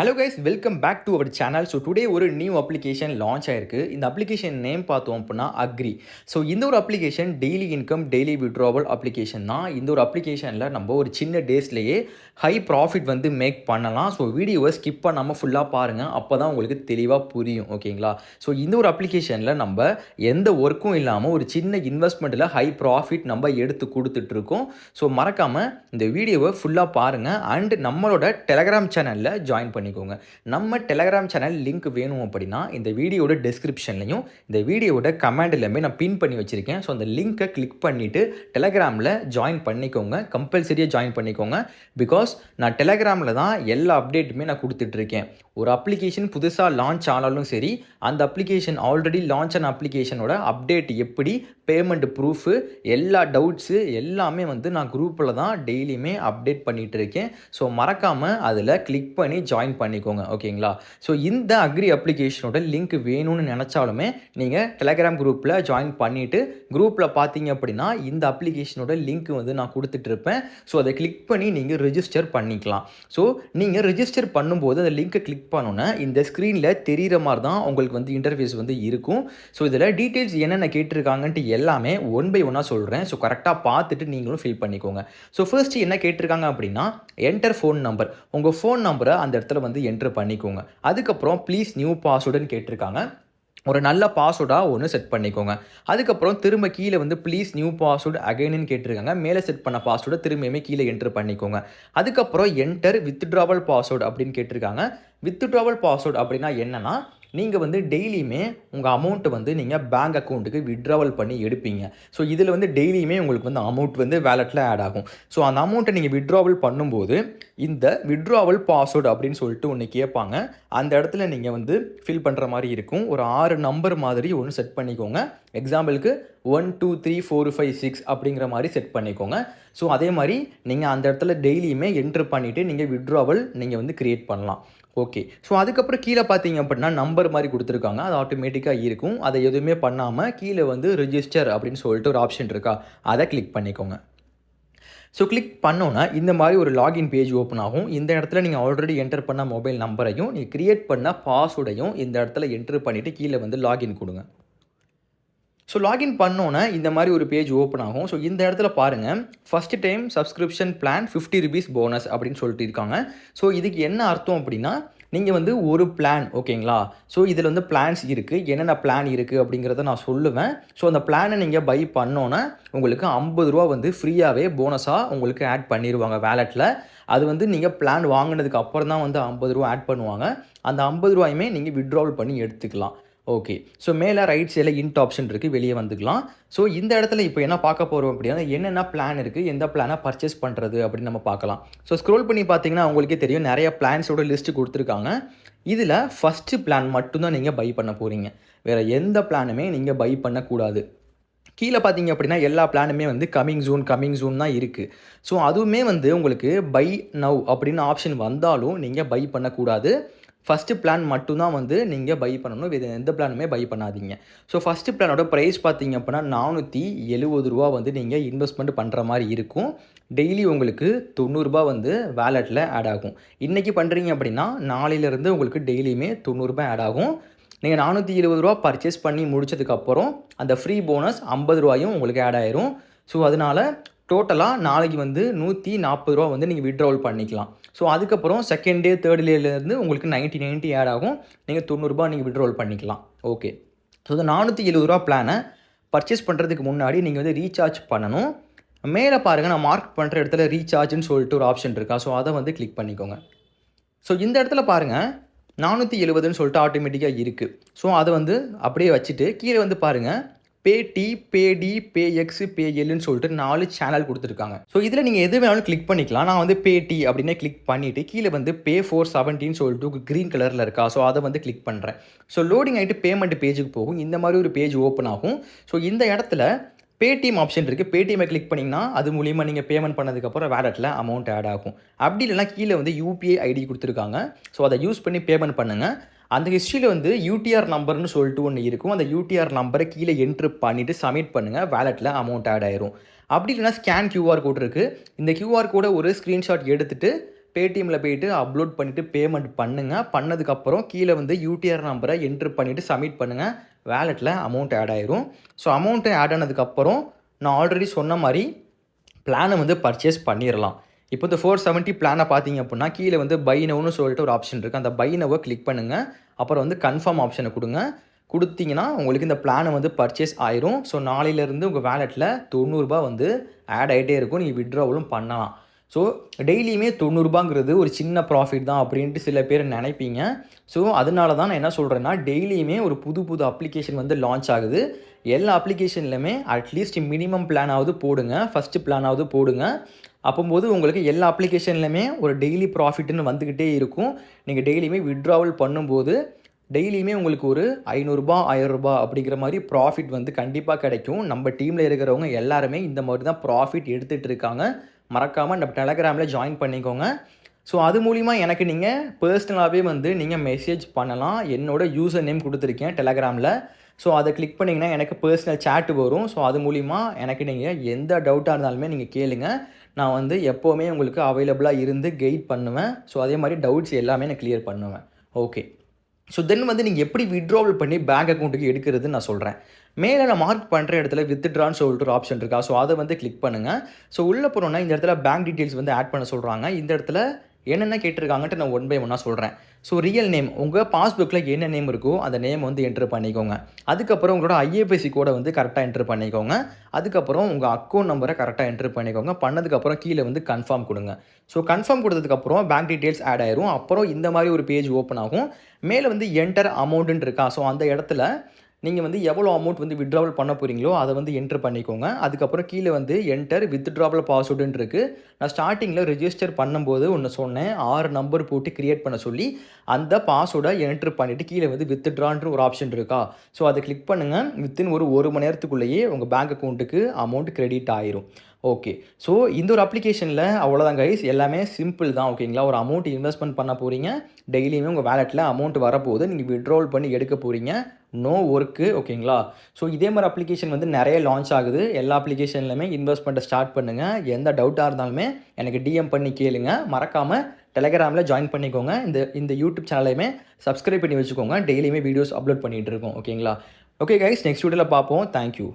Hello guys, welcome back to our channel. So today ஒரு new application launch ஆயிருக்கு. இந்த application name பார்த்தோம் அப்படின்னா அக்ரி. ஸோ இந்த ஒரு application daily income daily withdrawal application தான். இந்த ஒரு அப்ளிகேஷனில் நம்ம ஒரு சின்ன டேஸ்லேயே ஹை ப்ராஃபிட் வந்து மேக் பண்ணலாம். ஸோ வீடியோவை ஸ்கிப் பண்ணாமல் ஃபுல்லாக பாருங்கள், அப்போ தான் உங்களுக்கு தெளிவாக புரியும். ஓகேங்களா? ஸோ இந்த ஒரு அப்ளிகேஷனில் நம்ம எந்த ஒர்க்கும் இல்லாமல் ஒரு சின்ன இன்வெஸ்ட்மெண்ட்டில் ஹை ப்ராஃபிட் நம்ம எடுத்து கொடுத்துட்ருக்கோம். ஸோ மறக்காமல் இந்த வீடியோவை ஃபுல்லாக பாருங்கள் அண்ட் நம்மளோட டெலகிராம் சேனலில் ஜாயின் பண்ணிக்கோங்க. நம்ம டெலகிராம் சேனல் லிங்க் வேணும் அப்படின்னா இந்த வீடியோட டிஸ்கிரிப்ஷன்லையும் இந்த வீடியோட கமெண்ட்லையுமே நான் பின் பண்ணி வச்சுருக்கேன். ஸோ அந்த லிங்க்கை கிளிக் பண்ணிவிட்டு டெலகிராமில் ஜாயின் பண்ணிக்கோங்க. கம்பல்சரியாக ஜாயின் பண்ணிக்கோங்க. பிகாஸ் நான் டெலகிராமில் தான் எல்லா அப்டேட்டுமே நான் கொடுத்துட்ருக்கேன். ஒரு அப்ளிகேஷன் புதுசாக லான்ச் ஆனாலும் சரி, அந்த அப்ளிகேஷன் ஆல்ரெடி லான்ச் ஆன அப்ளிகேஷனோட அப்டேட் எப்படி, பேமெண்ட் ப்ரூஃபு, எல்லா டவுட்ஸு எல்லாமே வந்து நான் குரூப்பில் தான் டெய்லியுமே அப்டேட் பண்ணிகிட்டு இருக்கேன். ஸோ மறக்காமல் அதில் கிளிக் பண்ணி ஜாயின் பண்ணிக்கோங்க. ஓகேங்களா? ஸோ இந்த அக்ரி அப்ளிகேஷனோட லிங்க் வேணும்னு நினச்சாலுமே நீங்கள் டெலகிராம் குரூப்பில் ஜாயின் பண்ணிவிட்டு குரூப்பில் பார்த்தீங்க அப்படின்னா இந்த அப்ளிகேஷனோட லிங்க் வந்து நான் கொடுத்துட்ருப்பேன். ஸோ அதை கிளிக் பண்ணி நீங்கள் ரிஜிஸ்டர் பண்ணிக்கலாம். ஸோ நீங்கள் ரிஜிஸ்டர் பண்ணும்போது அந்த லிங்க்கை கிளிக் பண்ணோன்னே இந்த ஸ்க்ரீனில் தெரிகிற மாதிரி தான் உங்களுக்கு வந்து இன்டர்ஃபேஸ் வந்து இருக்கும். ஸோ இதில் டீட்டெயில்ஸ் என்னென்ன கேட்டிருக்காங்கன்ட்டு எல்லாமே ஒன் பை ஒன்னாக சொல்கிறேன். ஸோ கரெக்டாக பார்த்துட்டு நீங்களும் ஃபில் பண்ணிக்கோங்க. ஸோ ஃபர்ஸ்ட்டு என்ன கேட்டிருக்காங்க அப்படின்னா என்டர் ஃபோன் நம்பர். உங்கள் ஃபோன் நம்பரை அந்த இடத்துல வந்து என்ட்ரு பண்ணிக்கோங்க. அதுக்கப்புறம் ப்ளீஸ் நியூ பாஸ்வேர்டுன்னு கேட்டிருக்காங்க. ஒரு நல்ல பாஸ்வேர்டாக ஒன்று செட் பண்ணிக்கோங்க. அதுக்கப்புறம் திரும்ப கீழே வந்து ப்ளீஸ் நியூ பாஸ்வேர்டு அகைன்னு கேட்டிருக்காங்க. மேலே செட் பண்ண பாஸ்வேர்டை திரும்பியுமே கீழே என்ட்ரு பண்ணிக்கோங்க. அதுக்கப்புறம் என்டர் வித்ட்ராவல் பாஸ்வேர்டு அப்படின்னு கேட்டிருக்காங்க. வித்ட்ராவல் பாஸ்வேர்டு அப்படின்னா என்னென்னா, நீங்கள் வந்து டெய்லியுமே உங்கள் அமௌண்ட்டை வந்து நீங்கள் பேங்க் அக்கௌண்ட்டுக்கு விட்ராவல் பண்ணி எடுப்பீங்க. ஸோ இதில் வந்து டெய்லியுமே உங்களுக்கு வந்து அமௌண்ட் வந்து வேலெட்டில் ஆட் ஆகும். ஸோ அந்த அமௌண்ட்டை நீங்கள் விட்ராவல் பண்ணும்போது இந்த விட்ராவல் பாஸ்வேர்டு அப்படின்னு சொல்லிட்டு ஒன்று கேட்பாங்க. அந்த இடத்துல நீங்கள் வந்து ஃபில் பண்ணுற மாதிரி இருக்கும். ஒரு 6 நம்பர் மாதிரி ஒன்று செட் பண்ணிக்கோங்க. எக்ஸாம்பிளுக்கு 1 2 3 4 5 6 அப்படிங்கிற மாதிரி செட் பண்ணிக்கோங்க. ஸோ அதே மாதிரி நீங்கள் அந்த இடத்துல டெய்லியுமே என்ட்ரு பண்ணிவிட்டு நீங்கள் விட்ராவல் நீங்கள் வந்து க்ரியேட் பண்ணலாம். ஓகே. ஸோ அதுக்கப்புறம் கீழே பார்த்தீங்க அப்படின்னா நம்பர் மாதிரி கொடுத்துருக்காங்க. அது ஆட்டோமேட்டிக்காக இருக்கும். அதை எதுவுமே பண்ணாமல் கீழே வந்து ரிஜிஸ்டர் அப்படின்னு சொல்லிட்டு ஒரு ஆப்ஷன் இருக்கா, அதை கிளிக் பண்ணிக்கோங்க. ஸோ கிளிக் பண்ணோன்னா இந்த மாதிரி ஒரு லாகின் பேஜ் ஓப்பன் ஆகும். இந்த இடத்துல நீங்கள் ஆல்ரெடி என்டர் பண்ண மொபைல் நம்பரையும் நீங்கள் க்ரியேட் பண்ண பாஸ்வேர்டையும் இந்த இடத்துல என்ட்ரு பண்ணிவிட்டு கீழே வந்து லாகின் கொடுங்க. ஸோ லாகின் பண்ணோன்னே இந்த மாதிரி ஒரு பேஜ் ஓப்பன் ஆகும். ஸோ இந்த இடத்துல பாருங்கள், first time subscription plan 50 rupees bonus அப்படின்னு சொல்லிட்டு இருக்காங்க. ஸோ இதுக்கு என்ன அர்த்தம் அப்படின்னா, நீங்கள் வந்து ஒரு பிளான், ஓகேங்களா? ஸோ இதில் வந்து பிளான்ஸ் இருக்குது. என்னென்ன பிளான் இருக்குது அப்படிங்கிறத நான் சொல்லுவேன். ஸோ அந்த பிளானை நீங்கள் பை பண்ணோன்னே உங்களுக்கு 50 ரூபா வந்து ஃப்ரீயாகவே போனஸாக உங்களுக்கு ஆட் பண்ணிடுவாங்க வேலெட்டில். அது வந்து நீங்கள் பிளான் வாங்கினதுக்கு அப்புறம் தான் வந்து 50 ரூபா ஆட் பண்ணுவாங்க. அந்த 50 ரூபாயுமே நீங்கள் விட்ராவல் பண்ணி எடுத்துக்கலாம். ஓகே. ஸோ மேலே ரைட் சைடில் இன்ட் ஆப்ஷன் இருக்குது, வெளியே வந்துக்கலாம். ஸோ இந்த இடத்துல இப்போ என்ன பார்க்க போகிறோம் அப்படின்னா, என்னென்ன பிளான் இருக்குது, எந்த பிளானை பர்ச்சேஸ் பண்ணுறது அப்படின்னு நம்ம பார்க்கலாம். ஸோ ஸ்க்ரோல் பண்ணி பார்த்தீங்கன்னா உங்களுக்கே தெரியும், நிறைய பிளான்ஸோட லிஸ்ட்டு கொடுத்துருக்காங்க. இதில் ஃபஸ்ட்டு பிளான் மட்டும்தான் நீங்கள் பை பண்ண போகிறீங்க. வேறு எந்த பிளானுமே நீங்கள் பை பண்ணக்கூடாது. கீழே பார்த்தீங்க அப்படின்னா எல்லா பிளானுமே வந்து கமிங் ஜூன் தான் இருக்குது. ஸோ அதுவுமே வந்து உங்களுக்கு பை நவ் அப்படின்னு ஆப்ஷன் வந்தாலும் நீங்கள் பை பண்ணக்கூடாது. ஃபஸ்ட்டு பிளான் மட்டும்தான் வந்து நீங்கள் பை பண்ணணும். வேறு எந்த பிளானுமே பை பண்ணாதீங்க. ஸோ ஃபஸ்ட்டு பிளானோட ப்ரைஸ் பார்த்தீங்க அப்படின்னா 470 ரூபா வந்து நீங்கள் இன்வெஸ்ட்மெண்ட் பண்ணுற மாதிரி இருக்கும். டெய்லி உங்களுக்கு 90 ரூபா வந்து வேலெட்டில் ஆட் ஆகும். இன்றைக்கி பண்ணுறீங்க அப்படின்னா நாளையிலேருந்து உங்களுக்கு டெய்லியுமே 90 ரூபா ஆட் ஆகும். நீங்கள் 470 ரூபா பர்ச்சேஸ் பண்ணி முடிச்சதுக்கப்புறம் அந்த ஃப்ரீ போனஸ் 50 ரூபாயும் உங்களுக்கு ஆட் ஆயிரும். ஸோ அதனால் டோட்டலாக நாளைக்கு வந்து 140 ரூபா வந்து நீங்கள் விட்ராவல் பண்ணிக்கலாம். ஸோ அதுக்கப்புறம் செகண்ட் டே தேர்ட் டேலேருந்து உங்களுக்கு 90 ஆட் ஆகும். நீங்கள் 90 ரூபா நீங்கள் விட்ராவல் பண்ணிக்கலாம். ஓகே. ஸோ இந்த 470 ரூபா பிளானை பர்ச்சேஸ் பண்ணுறதுக்கு முன்னாடி நீங்கள் வந்து ரீசார்ஜ் பண்ணணும். மேலே பாருங்கள், நான் மார்க் பண்ணுற இடத்துல ரீசார்ஜ்னு சொல்லிட்டு ஒரு ஆப்ஷன் இருக்கா. ஸோ அதை வந்து கிளிக் பண்ணிக்கோங்க. ஸோ இந்த இடத்துல பாருங்கள் 470ன்னு சொல்லிட்டு ஆட்டோமேட்டிக்காக இருக்குது. ஸோ அதை வந்து அப்படியே வச்சுட்டு கீழே வந்து பாருங்கள் பேடி, பேடி, பேஎக்ஸ், பேஎல்னு சொல்லிட்டு 4 சேனல் கொடுத்துருக்காங்க. ஸோ இதில் நீங்கள் எது வேணாலும் கிளிக் பண்ணிக்கலாம். நான் வந்து பேடி அப்படின்னே கிளிக் பண்ணிவிட்டு கீழே வந்து பே 470 சொல்லிட்டு க்ரீன் கலரில் இருக்கா. ஸோ அதை வந்து கிளிக் பண்ணுறேன். ஸோ லோடிங் ஆகிட்டு பேமெண்ட் பேஜுக்கு போகும். இந்த மாதிரி ஒரு பேஜ் ஓப்பன் ஆகும். ஸோ இந்த இடத்துல பேடிஎம் ஆப்ஷன் இருக்குது. பேடிஎம்மை கிளிக் பண்ணிங்கன்னா அது மூலிமா நீங்கள் பேமெண்ட் பண்ணதுக்கப்புறம் வேலெட்டில் அமௌண்ட் ஆட் ஆகும். அப்படி இல்லைனா கீழே வந்து யூபிஐ ஐடி கொடுத்துருக்காங்க. ஸோ அதை யூஸ் பண்ணி பேமெண்ட் பண்ணுங்கள். அந்த ஹிஸ்ட்ரியில் வந்து யூடிஆர் நம்பர்னு சொல்லிட்டு ஒன்று இருக்கும். அந்த யூடிஆர் நம்பரை கீழே என்ட்ரு பண்ணிவிட்டு சப்மிட் பண்ணுங்கள். வேலெட்டில் அமௌண்ட் ஆட் ஆயிரும். அப்படி இல்லைனா ஸ்கேன் கியூஆர் கோட் இருக்குது. இந்த கியூஆர் கோடை ஒரு ஸ்க்ரீன்ஷாட் எடுத்துகிட்டு பேடிஎம்ல போயிட்டு அப்லோட் பண்ணிவிட்டு பேமெண்ட் பண்ணுங்கள். பண்ணதுக்கப்புறம் கீழே வந்து யூடிஆர் நம்பரை என்ட்ரு பண்ணிவிட்டு சப்மிட் பண்ணுங்கள். வேலெட்டில் அமௌண்ட் ஆட் ஆயிரும். ஸோ அமௌண்ட்டு ஆட் ஆனதுக்கப்புறம் நான் ஆல்ரெடி சொன்ன மாதிரி பிளானை வந்து பர்ச்சேஸ் பண்ணிடலாம். இப்போ இந்த 470 பிளானை பார்த்தீங்க அப்படின்னா கீழே வந்து பை நவுன்னு சொல்லிட்டு ஒரு ஆப்ஷன் இருக்குது. அந்த பை நவை கிளிக் பண்ணுங்கள். அப்புறம் வந்து கன்ஃபார்ம் ஆப்ஷனை கொடுங்க. கொடுத்தீங்கன்னா உங்களுக்கு இந்த பிளானை வந்து பர்ச்சேஸ் ஆயிரும். ஸோ நாளையிலேருந்து உங்கள் வேலெட்டில் ரூ. 90 வந்து ஆட் ஆகிட்டே இருக்கும். நீங்கள் வித்ட்ராவலும் பண்ணலாம். ஸோ டெய்லியுமே ரூ. 90ங்கிறது ஒரு சின்ன ப்ராஃபிட் தான் அப்படின்ட்டு சில பேர் நினைப்பீங்க. ஸோ அதனால தான் நான் என்ன சொல்கிறேன்னா, டெய்லியுமே ஒரு புது புது அப்ளிகேஷன் வந்து லான்ச் ஆகுது. எல்லா அப்ளிகேஷன்லையுமே அட்லீஸ்ட் மினிமம் பிளானாவது போடுங்க. ஃபஸ்ட்டு பிளானாவது போடுங்க. அப்போது உங்களுக்கு எல்லா அப்ளிகேஷன்லையுமே ஒரு டெய்லி ப்ராஃபிட்னு வந்துக்கிட்டே இருக்கும். நீங்கள் டெய்லியுமே வித்ட்ராவல் பண்ணும்போது டெய்லியுமே உங்களுக்கு ஒரு ரூ. 500 ரூ. 1000 அப்படிங்கிற மாதிரி ப்ராஃபிட் வந்து கண்டிப்பாக கிடைக்கும். நம்ம டீமில் இருக்கிறவங்க எல்லாருமே இந்த மாதிரி தான் ப்ராஃபிட் எடுத்துகிட்டு இருக்காங்க. மறக்காமல் நம்ம டெலகிராமில் ஜாயின் பண்ணிக்கோங்க. ஸோ அது மூலிமா எனக்கு நீங்கள் பர்சனலாகவே வந்து நீங்கள் மெசேஜ் பண்ணலாம். என்னோட யூசர் நேம் கொடுத்துருக்கேன் டெலகிராமில். ஸோ அதை கிளிக் பண்ணிங்கன்னா எனக்கு பர்சனல் சேட்டு வரும். ஸோ அது மூலிமா எனக்கு நீங்கள் எந்த டவுட்டாக இருந்தாலுமே நீங்கள் கேளுங்க. நான் வந்து எப்போவுமே உங்களுக்கு அவைலபிளாக இருந்து கைட் பண்ணுவேன். ஸோ அதே மாதிரி டவுட்ஸ் எல்லாமே நான் கிளியர் பண்ணுவேன். ஓகே. ஸோ தென் வந்து நீங்கள் எப்படி வித்ட்ராவல் பண்ணி பேங்க் அக்கௌண்ட்டுக்கு எடுக்கிறதுன்னு நான் சொல்கிறேன். மேலே நான் மார்க் பண்ணுற இடத்துல வித்ட்ரான்னு சொல்லிட்டு ஒரு ஆப்ஷன் இருக்கா. ஸோ அதை வந்து கிளிக் பண்ணுங்கள். ஸோ உள்ளே போனோன்னா இந்த இடத்துல பேங்க் டீட்டெயில்ஸ் வந்து ஆட் பண்ண சொல்கிறாங்க. இந்த இடத்துல என்னென்ன கேட்டிருக்காங்கன்ட்டு நான் ஒன் பை ஒன்னாக சொல்கிறேன். ஸோ ரியல் நேம் உங்கள் பாஸ்புக்கில் என்ன நேம் இருக்கோ அந்த நேம் வந்து என்ட்ரு பண்ணிக்கோங்க. அதுக்கப்புறம் உங்களோட ஐஎஃப்எஸ்சி கோடை வந்து கரெக்டாக என்ட்ரு பண்ணிக்கோங்க. அதுக்கப்புறம் உங்கள் அக்கௌண்ட் நம்பரை கரெக்டாக என்ட்ரு பண்ணிக்கோங்க. பண்ணதுக்கப்புறம் கீழே வந்து கன்ஃபார்ம் கொடுங்க. ஸோ கன்ஃபார்ம் கொடுத்ததுக்கப்புறம் பேங்க் டீட்டெயில்ஸ் ஆட் ஆயிரும். அப்புறம் இந்த மாதிரி ஒரு பேஜ் ஓப்பன் ஆகும். மேலே வந்து என்டர் அமௌண்ட்டுன்னு இருக்கா. ஸோ அந்த இடத்துல நீங்கள் வந்து எவ்வளோ அமௌண்ட் வந்து வித்ட்ராவல் பண்ண போகிறீங்களோ அதை வந்து என்ட்ரு பண்ணிக்கோங்க. அதுக்கப்புறம் கீழே வந்து என்டர் வித்ட்ராவல் பாஸ்வேர்டுன்னு இருக்குது. நான் ஸ்டார்டிங்கில் ரெஜிஸ்டர் பண்ணும்போது ஒன்று சொன்னேன். 6 நம்பர் போட்டு கிரியேட் பண்ண சொல்லி அந்த பாஸ்வேர்டை என்ட்ரு பண்ணிவிட்டு கீழே வந்து வித்ட்ரான்ற ஒரு ஆப்ஷன் இருக்கா. ஸோ அதை கிளிக் பண்ணுங்கள். வித்தின் ஒரு மணி நேரத்துக்குள்ளேயே உங்கள் பேங்க் அக்கௌண்ட்டுக்கு அமௌண்ட் கிரெடிட் ஆயிரும். ஓகே. ஸோ இந்த ஒரு அப்ளிகேஷனில் அவ்வளோதான் கைஸ். எல்லாமே சிம்பிள் தான். ஓகேங்களா. ஒரு அமௌண்ட் இன்வெஸ்ட்மெண்ட் பண்ண போகிறீங்க. டெய்லியுமே உங்கள் வேலெட்டில் அமௌண்ட் வரப்போகுது. நீங்கள் வித்ட்ராவல் பண்ணி எடுக்க போகிறீங்க. No work. ஓகேங்களா. ஸோ இதே மாதிரி அப்ளிகேஷன் வந்து நிறைய லான்ச் ஆகுது. எல்லா அப்ளிகேஷன்லையுமே இன்வெஸ்ட்மெண்ட்டை ஸ்டார்ட் பண்ணுங்கள். எந்த டவுட்டாக இருந்தாலுமே எனக்கு டிஎம் பண்ணி கேளுங்க. மறக்காமல் டெலகிராமில் ஜாயின் பண்ணிக்கோங்க. இந்த யூடியூப் சேனலையுமே சப்ஸ்கிரைப் பண்ணி வச்சுக்கோங்க. டெய்லியுமே வீடியோஸ் அப்லோட் பண்ணிகிட்டு இருக்கோம். ஓகேங்களா. ஓகே கைஸ், நெக்ஸ்ட் வீடியோவில் பார்ப்போம். தேங்க்யூ.